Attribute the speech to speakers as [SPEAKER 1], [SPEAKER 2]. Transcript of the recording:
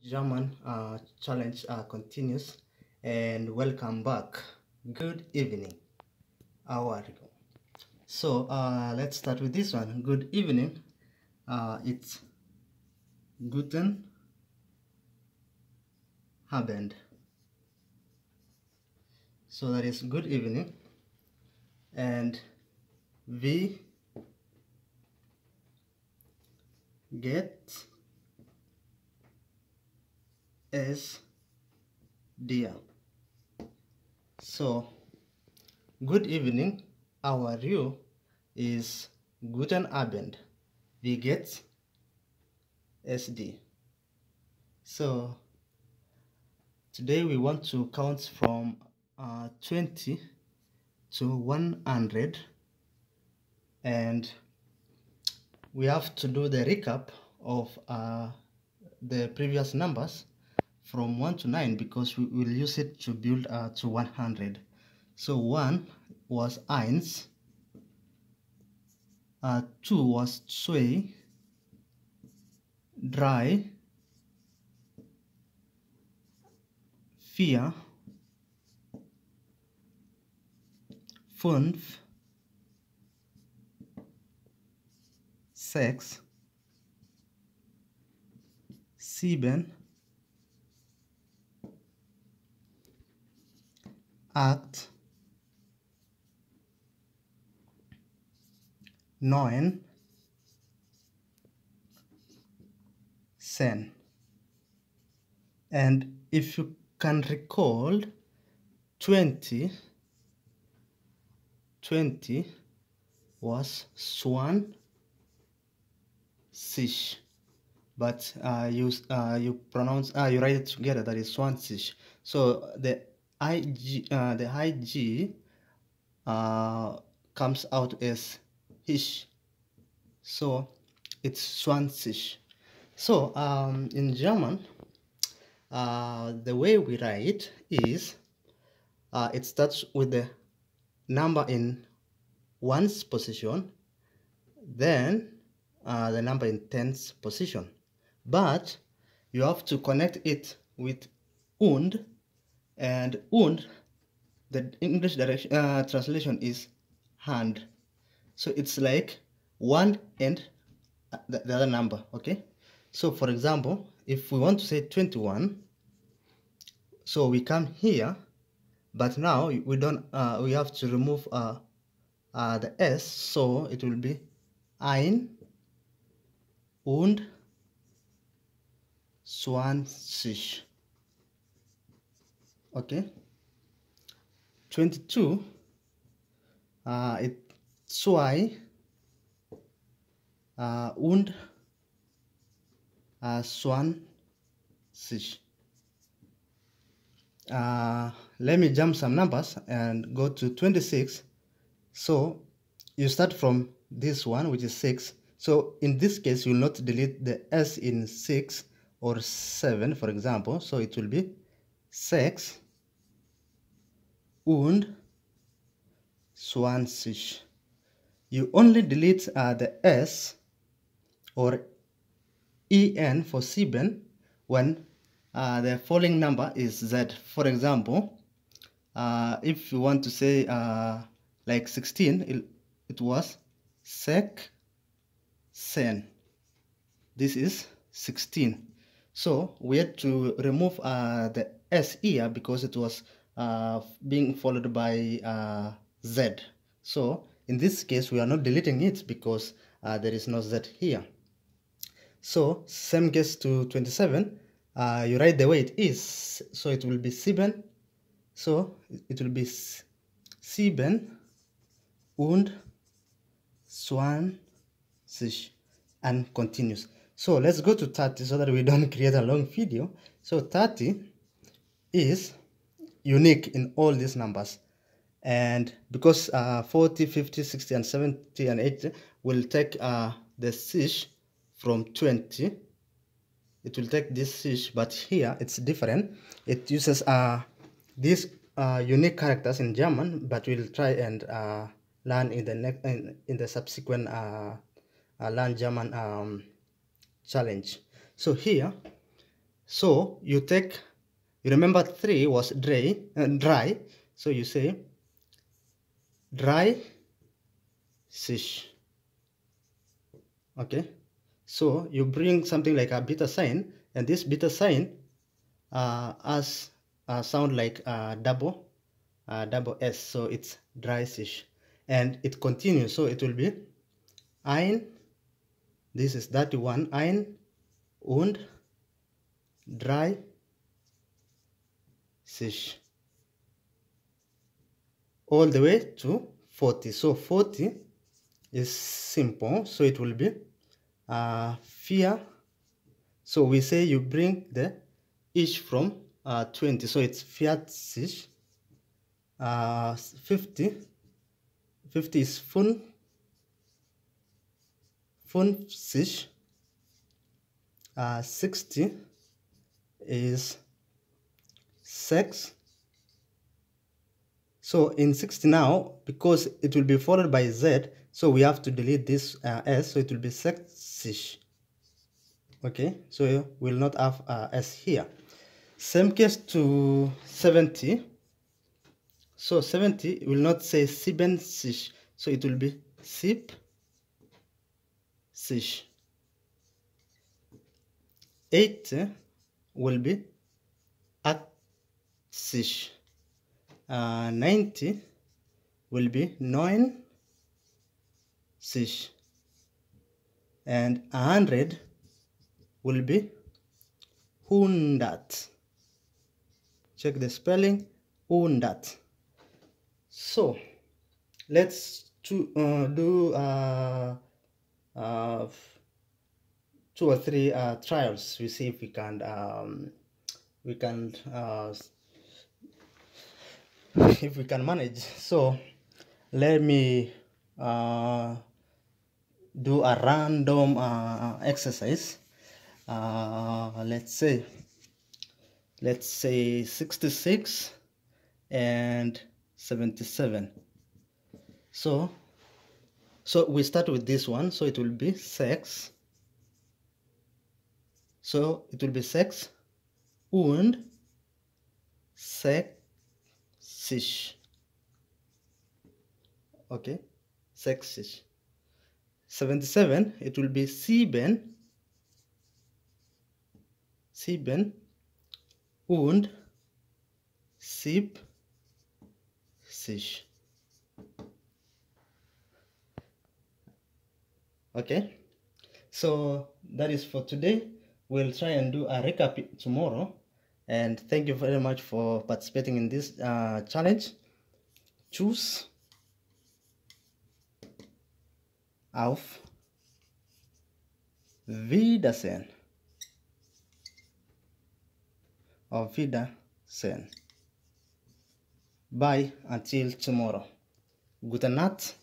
[SPEAKER 1] German challenge continues, and welcome back. Good evening. How are you? So let's start with this one. Good evening. It's Guten Abend. So that is good evening. And wie geht es dir? So good evening, how are you, is Guten Abend. Wie geht's es dir? So today we want to count from 20 to 100, and we have to do the recap of the previous numbers from 1 to 9, because we will use it to build to 100. So 1 was eins, 2 was zwei, 3, 4, 5, 6, 7, 8, 9, 10. And if you can recall, 20 was 20, but you pronounce you write it together, that is 20. So the ig comes out as ish, so it's 20. So in German, the way we write is it starts with the number in ones position, then the number in tens position, but you have to connect it with und, and und, the English direction translation is hand. So it's like one and the other number. Okay, so for example, if we want to say 21, so we come here, but now we don't we have to remove the s, so it will be ein und 20. Okay, 22 it's zwei und 20. Let me jump some numbers and go to 26. So you start from this one, which is 6. So in this case, you will not delete the s in 6 or 7, for example. So it will be 6 und 20. You only delete the s or en for 7 when the following number is z. For example, if you want to say like 16, it was 16. This is 16. So we had to remove the s here because it was being followed by z. So in this case, we are not deleting it because there is no z here. So same case to 27. You write the way it is, so it will be 7. So it will be 7 und 20 and continues. So let's go to 30 so that we don't create a long video. So 30 is unique in all these numbers, and because 40, 50, 60, and 70, and 80 will take the sich from 20. It will take this sich, but here it's different. It uses these unique characters in German, but we'll try and learn in the next in the subsequent learn German challenge. So here So you remember 3 was dry, so you say dry fish. Okay, so you bring something like a beta sign, and this beta sign has sound like double S, so it's dry fish, and it continues, so it will be ein, this is that one, ein und dry fish, all the way to 40. So 40 is simple, so it will be vier. So we say you bring the each from 20, so it's 40. 50 is 50. 60 is 6. So in 60 now, because it will be followed by Z, so we have to delete this S, so it will be 6. Okay, so we'll not have S here. Same case to 70. So 70 will not say 70, so it will be 70. 80 will be 80. 90 will be 90, and 100 will be 100. Check the spelling, 100. So let's do 2 or 3 trials. We see if we can if we can manage. So let me do a random exercise. Let's say 66 and 77. So we start with this one, so it will be 6. So it will be 6 und 60. Okay, 60. 77, it will be 7 und 70. Okay, so that is for today. We'll try and do a recap tomorrow, and thank you very much for participating in this challenge. Tschüss. Auf Wiedersehen. Auf Wiedersehen. Bye until tomorrow. Gute Nacht.